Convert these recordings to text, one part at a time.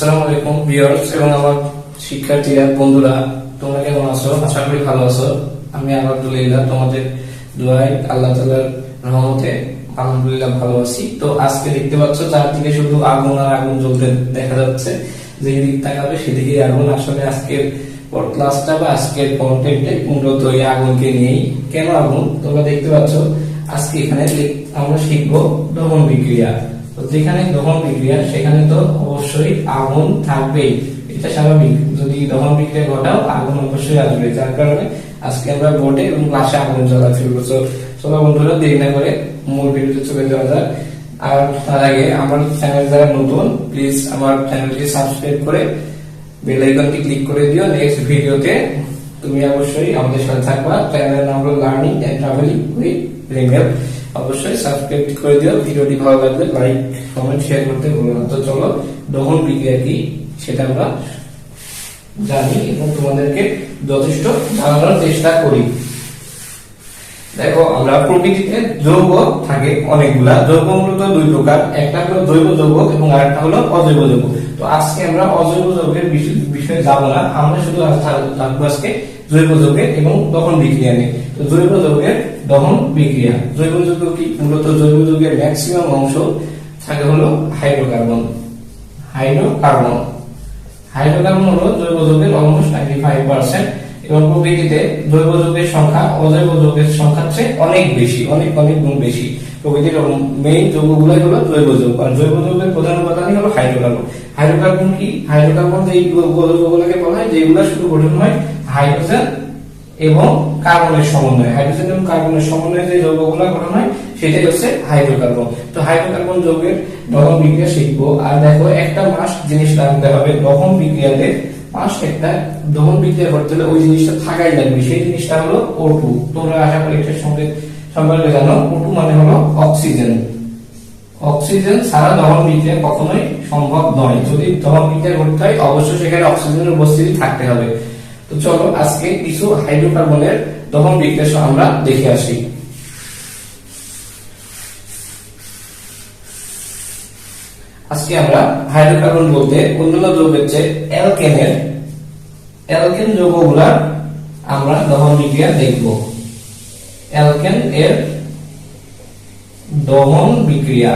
আসসালামু আলাইকুম ভিউয়ার্স এবং আমার শিক্ষার্থীরা বন্ধুরা, তোমরা কেমন আছো? আশা করি ভালো আছো। আমি আলহামদুলিল্লাহ তোমাদের দোয়ায় আল্লাহ তাআলার রহমতে আলহামদুলিল্লাহ ভালো আছি। তো আজকে দেখতে পাচ্ছ চারদিকে শুধু আগুন আর আগুন জ্বলতে দেখা যাচ্ছে, যেদিক তাকাবে সেদিকে আগুন। আসলে আজকের ক্লাসটা বা আজকের কন্টেন্টে মূলত এই আগুনকে নিয়েই। কেন আগুন তোমরা দেখতে পাচ্ছ, আজকে এখানে আমরা শিখবো দহন বিক্রিয়া। তো যেখানে দহন বিক্রিয়া সেখানে তো অবশ্যই আগুন থাকবেই, এটা স্বাভাবিক। যদি দহন বিক্রিয়া ঘটাও আগুন অবশ্যই আসবে, যার কারণে আজকে আমরা বোর্ডে এবং ক্লাসে আগুন জ্বালাতে হবে। চলো বন্ধুরা, দেরি না করে মূল ভিডিওতে চলে যাওয়া যাক। আর তার আগে আমার চ্যানেল যারা নতুন, প্লিজ আমার চ্যানেলটি সাবস্ক্রাইব করে বেল আইকনটি ক্লিক করে দিও। নেক্সট ভিডিওতে তুমি অবশ্যই আমাদের সাথে থাকবা। চ্যানেলের নাম হলো learning and travelling with Rimel. অবশ্যই সাবস্ক্রাইব করে দিও। ভিডিওটি ভালো লাগলে লাইক কমেন্ট শেয়ার করতে ভুলো না। তো চলো, দহন বিক্রিয়া কি সেটা আমরা জানি এবং তোমাদেরকে যথেষ্ট জানানোর চেষ্টা করি। দেখো, আমরা প্রকৃতিতে যৌগ থাকে অনেকগুলা। যৌগ মূলত দুই প্রকার, একটা হলো জৈব যৌগ এবং আরেকটা হলো অজৈব যৌগ। তো আজকে আমরা অজৈব যৌগের বিষয়ে যাব না, আমরা শুধু থাকবো আজকে জৈব যৌগের এবং দহন বিক্রিয়া নিয়ে। তো জৈব যৌগের দহন বিক্রিয়া। জৈব যৌগ কি? মূলত জৈব যৌগের ম্যাক্সিমাম অংশ থাকে হলো হাইড্রোকার্বন। হাইড্রোকার্বন হলো জৈব যৌগের অলমোস্ট 95%। এবং প্রকৃতিতে জৈব যৌগের সংখ্যা অজৈব যৌগের সংখ্যার চেয়ে অনেক বেশি, অনেক গুণ বেশি। প্রকৃতির মেইন যৌগগুলাই হলো জৈব যৌগ, আর জৈব যৌগের প্রধান উপাদানই হলো হাইড্রোকার্বন। হাইড্রোকার্বন কি? হাইড্রোকার্বন যেই যৌগগুলোকে বলা হয় যেগুলো শুধু গঠন হয় হাইড্রোজেন এবং কার্বনের সমন্বয়ে। হাইড্রোজেন এবং কার্বনের সমন্বয়ে যে যৌগগুলো গঠন হয় সেটাই হচ্ছে হাইড্রোকার্বন। তো হাইড্রোকার্বন যৌগের দহন বিক্রিয়া শিখবো। আর দেখো, একটা মাস জিনিস রাখতে হবে দহন বিক্রিয়াতে। একটা দহন বিক্রিয়া করতে হলে ওই জিনিসটা থাকাই লাগবে, সেই জিনিসটা হলো O2। তোমরা আশা করি এটার সম্পর্কে জানো। O2 মানে হলো অক্সিজেন। অক্সিজেন ছাড়া দহন বিক্রিয়া কখনোই সম্ভব নয়। যদি দহন বিক্রিয়া করতে হয় অবশ্যই সেখানে অক্সিজেনের উপস্থিতি থাকতে হবে। তো চলো আজকে কিছু হাইড্রোকার্বনের দহন বিক্রিয়া আমরা দেখে আসি। আজকে আমরা হাইড্রোকার্বন বলতে অন্যান্য যৌগের চেয়ে অ্যালকেন যৌগগুলার আমরা দহন বিক্রিয়া দেখব। অ্যালকেন এর দহন বিক্রিয়া।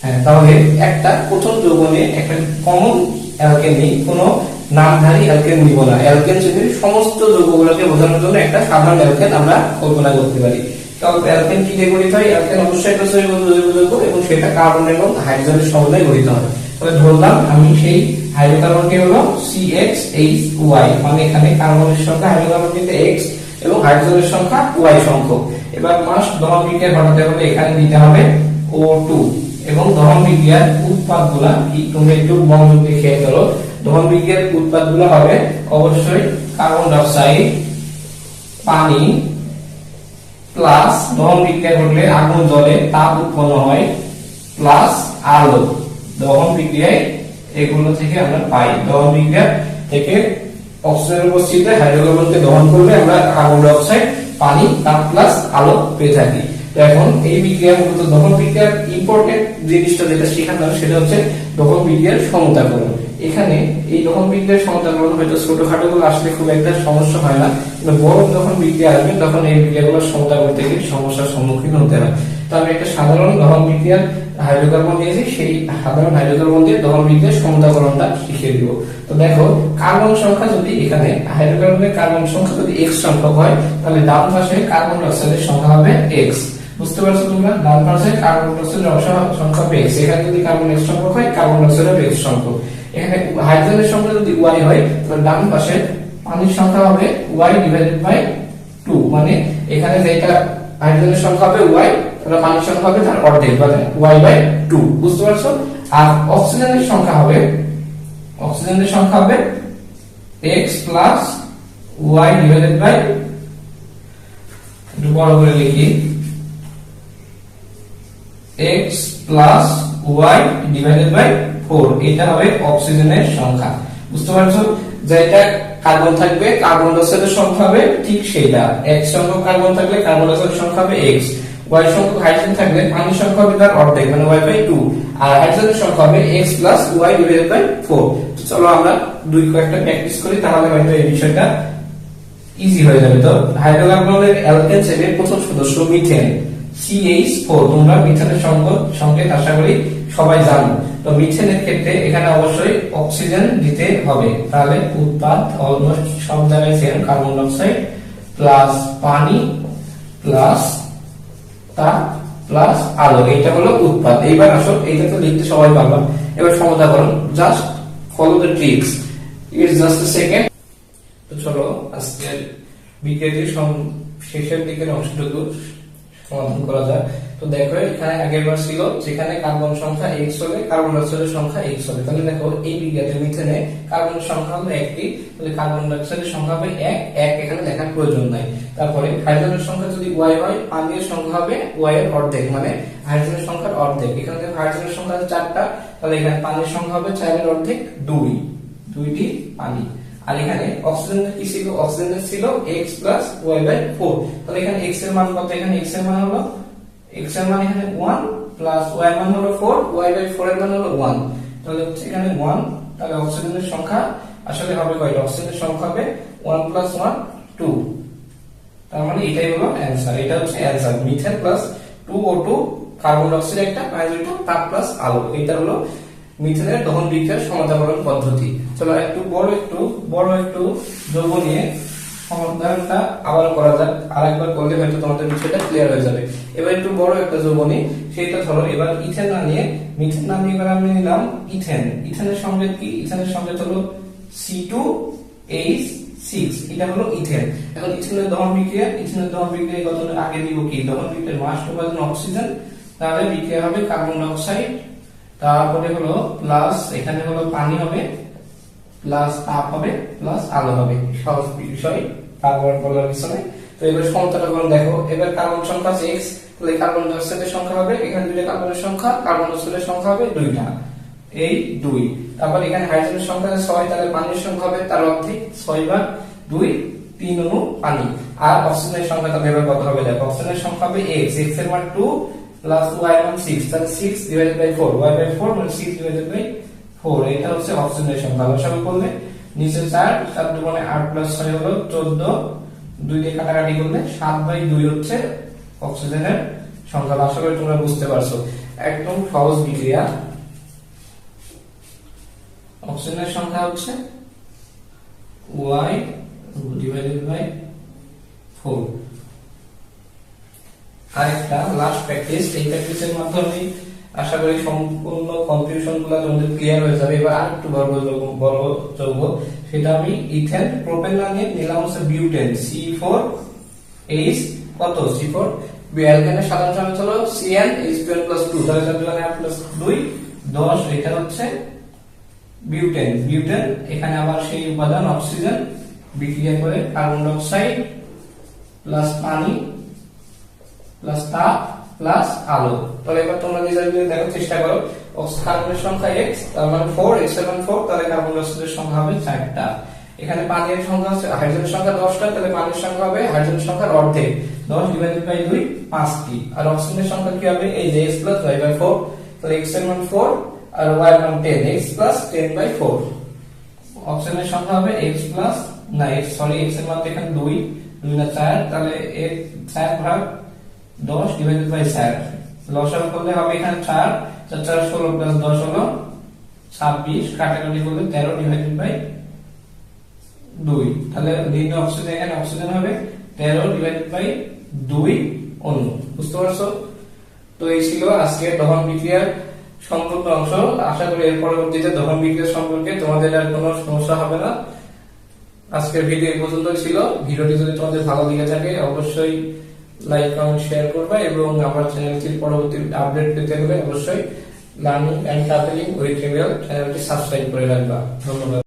হ্যাঁ, তাহলে একটা প্রথম যৌগ নিয়ে একটা কমন অ্যালকেন নেই, কোনো নামধারী অ্যালকেন নিব না। অ্যালকেন শ্রেণীর সমস্ত যৌগগুলোকে বোঝানোর জন্য একটা সাধারণ অ্যালকেন আমরা কল্পনা করতে পারি। কারণ অ্যালকেন কি দিয়ে গঠিত হয়? অ্যালকেন অবশ্যই একটা জৈব যৌগ এবং সেটা কার্বন এবং হাইড্রোজেনের সমন্বয়ে গঠিত হয়। তাহলে ধরলাম আমি সেই হাইড্রোকার্বনটি হলো CHHY, মানে এখানে কার্বনের সংখ্যা হাইড্রোকার্বন কিন্তু X এবং হাইড্রোজেনের সংখ্যা Y সংখ্যক। এবার মাস দহন বিক্রিয়া ঘটাতে হলে এখানে দিতে হবে O2 এবং দহন বিক্রিয়ার উৎপাদগুলা কি তুমি একটু মনোযোগ দিয়ে খেয়াল করো। দহন বিক্রিয়ার উৎপাদগুলো হবে অবশ্যই কার্বন ডাই অক্সাইড, পানি প্লাস দহন বিক্রিয়া ঘটলে আগুন জ্বলে, তাপ উৎপন্ন হয়, প্লাস আলো। দহন বিক্রিয়ায় এগুলো থেকে আমরা পাই। দহন বিক্রিয়া থেকে অক্সিজেনের উপস্থিতিতে হাইড্রোকার্বনকে দহন করলে আমরা কার্বন ডাই অক্সাইড, পানি, তাপ প্লাস আলো পেয়ে থাকি। তো এখন এই বিক্রিয়া মূলত দহন বিক্রিয়ার ইম্পর্টেন্ট জিনিসটা যেটা শেখানো হবে সেটা হচ্ছে দহন বিক্রিয়ার সমতাকরণ। এখানে এই দহন বিক্রিয়ার সমতাকরণ হয়তো ছোটখাটো গুলো আসলে খুব একটা সমস্যা হয় না, কিন্তু বড় যখন বিক্রিয়া আসবে তখন এই বিক্রিয়াগুলো সমতা করতে গিয়ে সমস্যার সম্মুখীন হতে হয়। তো আমি একটা সাধারণ দহন বিক্রিয়ার হাইড্রোকার্বন দিয়েছি, সেই সাধারণ হাইড্রোকার্বন দিয়ে দহন বিক্রিয়ার সমতাকরণটা শিখিয়ে দিব। তো দেখো, কার্বন সংখ্যা যদি এখানে হাইড্রোকার্বনের কার্বন সংখ্যা যদি X সংখ্যক হয়, তাহলে ডান পাশে কার্বন ডাই অক্সাইডের সংখ্যা হবে X। বুঝতে পারছো তোমরা? ডান পাশে কার্বন ডাই অক্সাইডের সংখ্যা হবে X, এখানে যদি কার্বন X সংখ্যক হয় কার্বন ডাই অক্সাইড হবে X সংখ্যক। এখানে হাইড্রোজেনের সংখ্যা যদি Y হয় তাহলে ডান পাশে পানির সংখ্যা হবে Y/2, মানে এখানে যেটা হাইড্রোজেনের সংখ্যা হবে Y, তাহলে পানির সংখ্যা হবে তার অর্ধেক, মানে Y/2। বুঝতে পারছো? আর অক্সিজেনের সংখ্যা হবে X প্লাস Y/, একটু বড় করে লিখি, X প্লাস Y/4, এটা হবে অক্সিজেনের সংখ্যা। বুঝতে পারছো? যেটা কার্বন থাকবে কার্বন ডাই অক্সাইডের সংখ্যা হবে ঠিক সেইটা, X সংখ্যক কার্বন থাকলে কার্বন ডাই অক্সাইডের সংখ্যা হবে X। y সংখ্যক হাইড্রোজেন থাকলে পানির সংখ্যা হবে তার অর্ধেক মানে y/2 আর হাইড্রোজেনের সংখ্যা হবে x + y/4। তো চলো আমরা দুই কয়েকটা প্র্যাকটিস করি, তাহলে হয়তো এই বিষয়টা ইজি হয়ে যাবে। তো হাইড্রোকার্বনের অ্যালকেন চেনের প্রথম সদস্য মিথেন CH4। তোমরা মিথেনের সংকেত আশা করি সবাই জানো। তো মিথেনের ক্ষেত্রে এখানে অবশ্যই অক্সিজেন দিতে হবে, তাহলে উৎপাদ অলমোস্ট সব জায়গায় same, carbon die oxide plus পানি প্লাস তাপ প্লাস আলো, এটা হলো উৎপাদ। এইবার আসো, এইটা তো লিখতে সবাই পারবা, এবার সমতাকরণ, just follow the tricks, it's just a second. তো চলো আজকের বিক্রিয়াটির শেষের দিকের অংশটুকু সমাধান করা যায়। তো দেখো এখানে আগের বার ছিল যেখানে কার্বন সংখ্যা x হলে কার্বন ডাই অক্সাইডের সংখ্যা x হবে, তাহলে দেখো এই বিক্রিয়াতে মিথেনে কার্বনের সংখ্যা হলো একটি, তাহলে কার্বন ডাই অক্সাইডের সংখ্যা হবে 1 এখানে লেখার প্রয়োজন নাই। তারপরে হাইড্রোজেনের সংখ্যা যদি y হয়, পানির সংখ্যা হবে y এর অর্ধেক মানে হাইড্রোজেনের সংখ্যার অর্ধেক। এখানে দেখো হাইড্রোজেনের সংখ্যা আছে 4টা, তাহলে এখানে পানির সংখ্যা হবে 4 এর অর্ধেক 2টি পানি। আর এখানে অক্সিজেনের কি ছিল, অক্সিজেনের ছিল x + y/4, তাহলে এখানে x এর মান কত, এখানে x এর মান হলো x এর মান এখানে 1 প্লাস y এর মান হলো 4, y/4 এর মান হলো 1, তাহলে হচ্ছে এখানে 1। তাহলে অক্সিজেনের সংখ্যা আসলে হবে কয়টা, অক্সিজেনের সংখ্যা হবে 1 + 1 2, তার মানে এটাই হলো অ্যানসার। এটা হচ্ছে answer, methane plus 2O2 carbon dioxide একটা পাইজোটো তাপ প্লাস আলো, এটা হলো মিথেনের দহন বিক্রিয়ার সমতাকরণ পদ্ধতি। চলো একটু বড় একটু যৌগ নিয়ে সমাধানটা আবার করা যাক, আরেকবার করলে হয়তো তোমাদের বিষয়টা ক্লিয়ার হয়ে যাবে। এবার একটু বড় একটা যৌগ নিই, সেটা ধরো এবার ইথেন না নিয়ে মিথেন না নিয়ে এবার আমি নিলাম ইথেন। ইথেনের সংকেত কি, ইথেনের সংকেত হলো C2H6, এটা হলো ইথেন। এখন ইথেনের দহন বিক্রিয়া কত আগে দিব কি, দহন বিক্রিয়ার মাস উপাদান অক্সিজেন, তাহলে বিক্রিয়া হবে কার্বন ডাই অক্সাইড, তারপরে হলো প্লাস এখানে হলো পানি হবে প্লাস তাপ হবে প্লাস আলো হবে, সহজ বিষয় তারপর বলার কিছু নাই। তো এবার সমতাটা করুন, দেখো এবার কার্বন সংখ্যা আছে x, তাহলে কার্বন ডাই অক্সাইডের সংখ্যা হবে এখানে দুইটা কার্বনের সংখ্যা, কার্বন ডাই অক্সাইডের সংখ্যা হবে 2টা, এই 2। তারপর এখানে হাইড্রোজেনের সংখ্যা আছে 6, তাহলে পানির সংখ্যা হবে তার অর্ধেক 6/2 3 অণু পানি। আর অক্সিজেনের সংখ্যা তাহলে এবার কত হবে, দেখো অক্সিজেনের সংখ্যা হবে x এর মান 2 প্লাস y এর মান 6, তাহলে 6/4, y/4 মানে 6/4, এটা হচ্ছে অক্সিজেনের সংখ্যা। লসাগু করলে নিচে 4 2 মানে 8 প্লাস 6 হলো 14, 2 দিয়ে কাটাকাটি করলে 7/2 হচ্ছে অক্সিজেনের সংখ্যা। আশা করি তোমরা বুঝতে পারছো, একদম সহজ বিক্রিয়া। অক্সিজেনের সংখ্যা হচ্ছে y/4। আরেকটা লাস্ট প্র্যাকটিস, এই প্র্যাকটিসের মাধ্যমে আশা করি সম্পূর্ণ কনফিউশন গুলো তোমাদের ক্লিয়ার হয়ে যাবে। এবার আরেকটু বড় যৌগ, সেটা আমি ইথেন, প্রোপেন না নিয়ে নিলাম হচ্ছে বিউটেন C4H কত, C4 অ্যালকেনের সাধারণ সংকেত হলো CnH2n+2, তাহলে 4+2 10, এটা হচ্ছে বিউটেন। এখানে আবার সেই উপাদান অক্সিজেন বিক্রিয়া করে কার্বন ডাই অক্সাইড প্লাস পানি প্লাস তাপ প্লাস আলো। তাহলে এবার তোমরা নিজেরা দেখার চেষ্টা করো, কার্বনের সংখ্যা x, তার মানে 4, x এর মান 4, তাহলে কার্বন ডাই অক্সাইডের সংখ্যা হবে 4টা। এখানে পানির সংখ্যা আছে, হাইড্রোজেনের সংখ্যা 10টা, তাহলে পানির সংখ্যা হবে হাইড্রোজেনের সংখ্যার অর্ধেক 10/2 5টি। আর অক্সিজেনের সংখ্যা কি হবে, এই যে x + y/4, তাহলে x এর মান 4 আর y এর মান 10, x + 10/4। অক্সিজেনের সংখ্যা হবে x এর মান এখানে 2 না 4, তাহলে 4/10/4। লসাগু করলে হবে এখানে 4 4 16 প্লাস 10 হলো 26, কাটাকাটি করলে 13/2, তাহলে নিম্ন অক্সিজেন, এখানে অক্সিজেন হবে 13/2 অণু। বুঝতে পারছো? তো এই ছিল আজকে দহন বিক্রিয়ার সম্পূর্ণ অংশ। আশা করি এর পরবর্তীতে দহন বিক্রিয়া সম্পর্কে তোমাদের আর কোনো সমস্যা হবে না। আজকের ভিডিও এই পর্যন্তই ছিল। ভিডিওটি যদি তোমাদের ভালো লেগে থাকে অবশ্যই লাইক কমেন্ট শেয়ার করবে, এবং আমার চ্যানেলটির পরবর্তী আপডেট পেতে হলে অবশ্যই learning and travelling with Rimel চ্যানেলটি সাবস্ক্রাইব করে রাখবা। ধন্যবাদ।